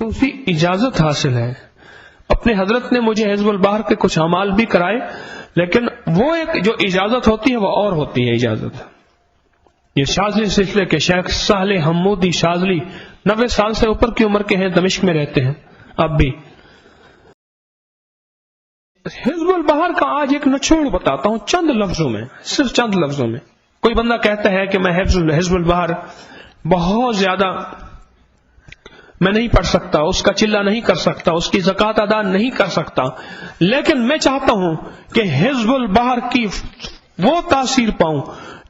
خصوصی اجازت حاصل ہے. اپنے حضرت نے مجھے حزب البحر کے کچھ اعمال بھی کرائے، لیکن وہ ایک جو اجازت ہوتی ہے وہ اور ہوتی ہے اجازت. یہ شاذلی سلسلے کے شیخ صالح حمودی شاذلی 90 سال سے اوپر کی عمر کے ہیں، دمشق میں رہتے ہیں اب بھی. حزب البحر کا آج ایک نچوڑ بتاتا ہوں چند لفظوں میں، صرف چند لفظوں میں. کوئی بندہ کہتا ہے کہ میں حزب البحر بہت زیادہ میں نہیں پڑھ سکتا، اس کا چلہ نہیں کر سکتا، اس کی زکوٰۃ ادا نہیں کر سکتا، لیکن میں چاہتا ہوں کہ حزب البحر کی وہ تاثیر پاؤں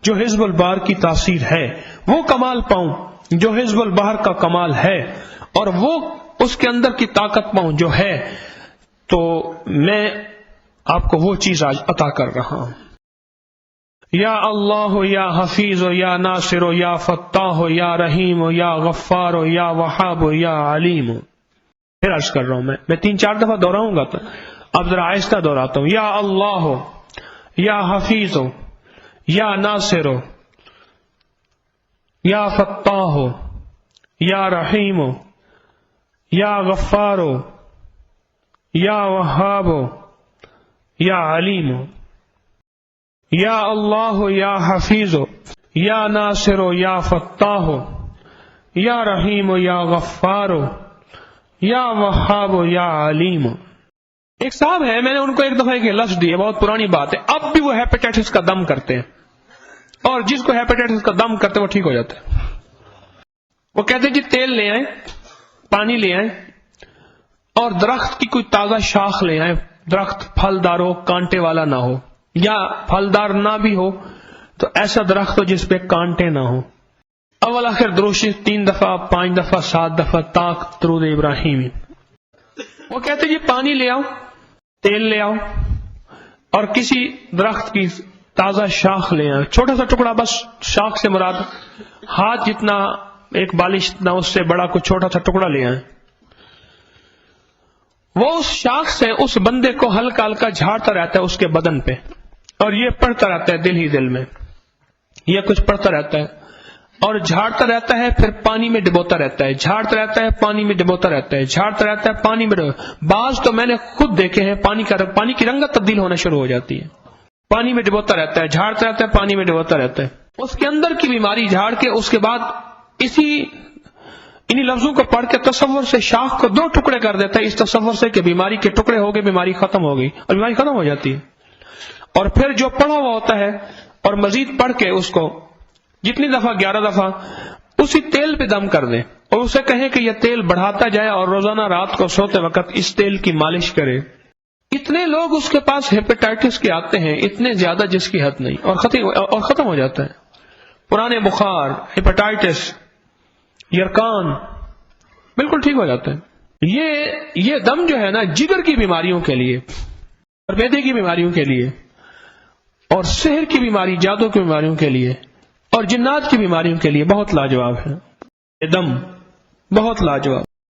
جو حزب البحر کی تاثیر ہے، وہ کمال پاؤں جو حزب البحر کا کمال ہے، اور وہ اس کے اندر کی طاقت پاؤں جو ہے. تو میں آپ کو وہ چیز آج عطا کر رہا ہوں. یا اللہ یا حفیظ یا ناصر یا فتاح یا رحیم یا غفار یا وہاب یا علیم. پھر عرض کر رہا ہوں میں 3-4 دفعہ دہراؤں گا، تو اب ذرا آہستہ دہراتا ہوں. یا اللہ یا حفیظ یا ناصر یا فتاح یا رحیم یا غفار یا وہاب یا علیم. یا اللہ یا حفیظ یا ناصر یا فتاح یا رحیم یا غفار یا وہاب یا علیم. ایک صاحب ہے، میں نے ان کو ایک دفعہ ایک لفظ دی ہے، بہت پرانی بات ہے، اب بھی وہ ہیپیٹائٹس کا دم کرتے ہیں، اور جس کو ہیپیٹائٹس کا دم کرتے وہ ٹھیک ہو جاتا ہے. وہ کہتے ہیں جی تیل لے آئیں، پانی لے آئیں، اور درخت کی کوئی تازہ شاخ لے آئیں. درخت پھلدار ہو، کانٹے والا نہ ہو، یا پھلدار نہ بھی ہو تو ایسا درخت ہو جس پہ کانٹے نہ ہو. اول آخر دروشی 3 دفعہ 5 دفعہ 7 دفعہ تاک درود ابراہیمی. وہ کہتے جی پانی لے آؤ، تیل لے آؤ، اور کسی درخت کی تازہ شاخ لے آؤ، چھوٹا سا ٹکڑا، بس شاخ سے مراد ہاتھ جتنا، ایک بالش جتنا، اس سے بڑا کوئی چھوٹا سا ٹکڑا لے آئیں. وہ اس شاخ سے اس بندے کو ہلکا ہلکا جھاڑتا رہتا ہے اس کے بدن پہ، اور یہ پڑھتا رہتا ہے دل ہی دل میں، یہ کچھ پڑھتا رہتا ہے اور جھاڑتا رہتا ہے، پھر پانی میں ڈبوتا رہتا ہے، جھاڑتا رہتا ہے، پانی میں ڈبوتا رہتا ہے، جھاڑتا رہتا ہے، پانی میں بعض تو میں نے خود دیکھے ہیں پانی کی رنگت تبدیل ہونا شروع ہو جاتی ہے. پانی میں ڈبوتا رہتا ہے، جھاڑتا رہتا ہے، پانی میں ڈبوتا رہتا ہے. اس کے اندر کی بیماری جھاڑ کے اس کے بعد انہی لفظوں کو پڑھ کے تصور سے شاخ کو 2 ٹکڑے کر دیتا ہے، اس تصور سے کہ بیماری کے ٹکڑے ہو گئے، بیماری ختم ہو گئی، اور بیماری ختم ہو جاتی ہے. اور پھر جو پڑھا ہوا ہوتا ہے اور مزید پڑھ کے اس کو جتنی دفعہ 11 دفعہ اسی تیل پہ دم کر دیں، اور اسے کہیں کہ یہ تیل بڑھاتا جائے اور روزانہ رات کو سوتے وقت اس تیل کی مالش کرے. اتنے لوگ اس کے پاس ہیپیٹائٹس کے آتے ہیں، اتنے زیادہ جس کی حد نہیں، اور ختم ہو جاتا ہے. پرانے بخار، ہیپیٹائٹس، یرکان بالکل ٹھیک ہو جاتا ہے. یہ دم جو ہے نا، جگر کی بیماریوں کے لیے اور معدے کی بیماریوں کے لیے اور سحر کی بیماری، جادو کی بیماریوں کے لیے اور جنات کی بیماریوں کے لیے بہت لاجواب ہے. یہ دم بہت لاجواب.